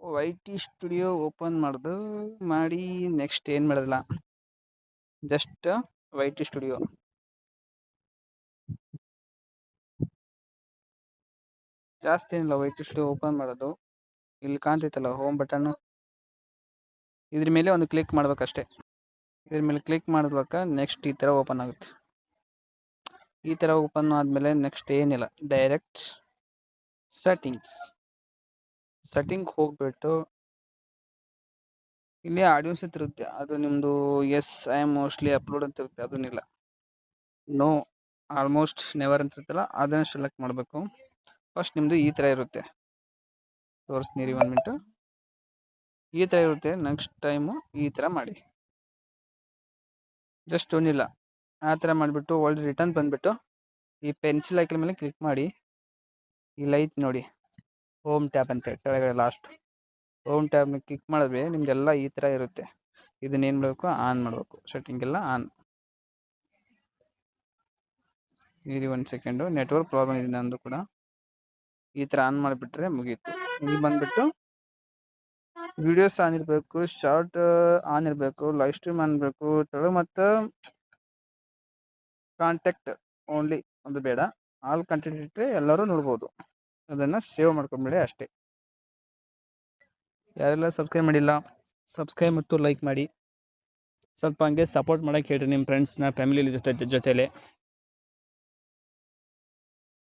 Y T studio open ಮಾಡಿ next ಏನು ಮಾಡೋದಿಲ್ಲ, ಜಸ್ಟ್ ವೈ ಟಿ ಸ್ಟುಡಿಯೋ ಜಾಸ್ತಿ ಏನಿಲ್ಲ. ವೈ ಟಿ ಸ್ಟುಡಿಯೋ ಓಪನ್ ಮಾಡೋದು, ಇಲ್ಲಿ ಕಾಣ್ತೈತಲ್ಲ ಹೋಮ್ ಬಟನ್ನು, ಇದ್ರ ಮೇಲೆ ಒಂದು ಕ್ಲಿಕ್ ಮಾಡ್ಬೇಕಷ್ಟೆ. ಇದ್ರ ಮೇಲೆ ಕ್ಲಿಕ್ ಮಾಡಿದ್ವಾಗ ನೆಕ್ಸ್ಟ್ ಈ ಥರ ಓಪನ್ ಆಗುತ್ತೆ. ಈ ಥರ ಓಪನ್ ಆದಮೇಲೆ ನೆಕ್ಸ್ಟ್ ಏನಿಲ್ಲ, ಡೈರೆಕ್ಟ್ ಸೆಟ್ಟಿಂಗ್ ಹೋಗ್ಬಿಟ್ಟು ಇಲ್ಲಿ ಆಡಿಯೋಸ್ ಅಂತ ಇರುತ್ತೆ, ಅದು ನಿಮ್ಮದು yes I am mostly upload ಅಂತ ಇರುತ್ತೆ, ಅದನ್ನಿಲ್ಲ. ನೋ ಆಲ್ಮೋಸ್ಟ್ ನೆವರ್ ಅಂತ ಇರುತ್ತಲ್ಲ, ಅದನ್ನು ಸೆಲೆಕ್ಟ್ ಮಾಡಬೇಕು. ಫಸ್ಟ್ ನಿಮ್ಮದು ಈ ಥರ ಇರುತ್ತೆ, ತೋರಿಸ್ತೀನಿ 1 ಮಿನಿಟು. ಈ ಥರ ಇರುತ್ತೆ. ನೆಕ್ಸ್ಟ್ ಟೈಮು ಈ ಥರ ಮಾಡಿ, ಜಸ್ಟ್ ಏನಿಲ್ಲ ಆ ಥರ ಮಾಡಿಬಿಟ್ಟು ಒಳ್ಳೆ ರಿಟರ್ನ್ ಬಂದುಬಿಟ್ಟು ಈ ಪೆನ್ಸಿಲ್ ಐಕನ್ ಮೇಲೆ ಕ್ಲಿಕ್ ಮಾಡಿ. ಇಲ್ಲಿ ಐತೆ ನೋಡಿ ಹೋಮ್ ಟ್ಯಾಬ್ ಅಂತ ಕೆಳಗಡೆ ಲಾಸ್ಟ್ ಹೋಮ್ ಟ್ಯಾಬ್ ಮೇಲೆ ಕ್ಲಿಕ್ ಮಾಡಿದ್ರೆ ನಿಮಗೆಲ್ಲ ಈ ಥರ ಇರುತ್ತೆ. ಇದನ್ನೇನು ಮಾಡಬೇಕು, ಆನ್ ಮಾಡಬೇಕು. ಸೆಟ್ಟಿಂಗ್ ಎಲ್ಲ ಆನ್. ಇರಿ 1 ಸೆಕೆಂಡು, ನೆಟ್ವರ್ಕ್ ಪ್ರಾಬ್ಲಮ್ ಇದೆ ನಂದು ಕೂಡ. ಈ ಥರ ಆನ್ ಮಾಡಿಬಿಟ್ರೆ ಮುಗೀತು. ಇಲ್ಲಿ ಬಂದುಬಿಟ್ಟು ವಿಡಿಯೋಸ್ ಆನ್ ಇರಬೇಕು, ಶಾರ್ಟ್ ಆನ್ ಇರಬೇಕು, ಲೈವ್ ಸ್ಟ್ರೀಮ್ ಆನ್ ಇರಬೇಕು, ಮತ್ತು ಕಾಂಟ್ಯಾಕ್ಟ್ ಓನ್ಲಿ ಅದು ಬೇಡ. ಆಲ್ ಕಂಟೆಂಟ್ ಇಟ್ಟರೆ ಎಲ್ಲರೂ ನೋಡ್ಬೋದು. ಅದನ್ನು ಸೇವ್ ಮಾಡ್ಕೊಂಬಿಡಿ ಅಷ್ಟೇ. ಯಾರೆಲ್ಲ ಸಬ್ಸ್ಕ್ರೈಬ್ ಮಾಡಿಲ್ಲ, ಸಬ್ಸ್ಕ್ರೈಬ್ ಮತ್ತು ಲೈಕ್ ಮಾಡಿ. ಸ್ವಲ್ಪ ಹಂಗೆ ಸಪೋರ್ಟ್ ಮಾಡೋಕ್ಕೆ ಹೇಳ್ರಿ ನಿಮ್ಮ ಫ್ರೆಂಡ್ಸ್ನ, ಫ್ಯಾಮಿಲಿ ಜೊತೆಲೆ.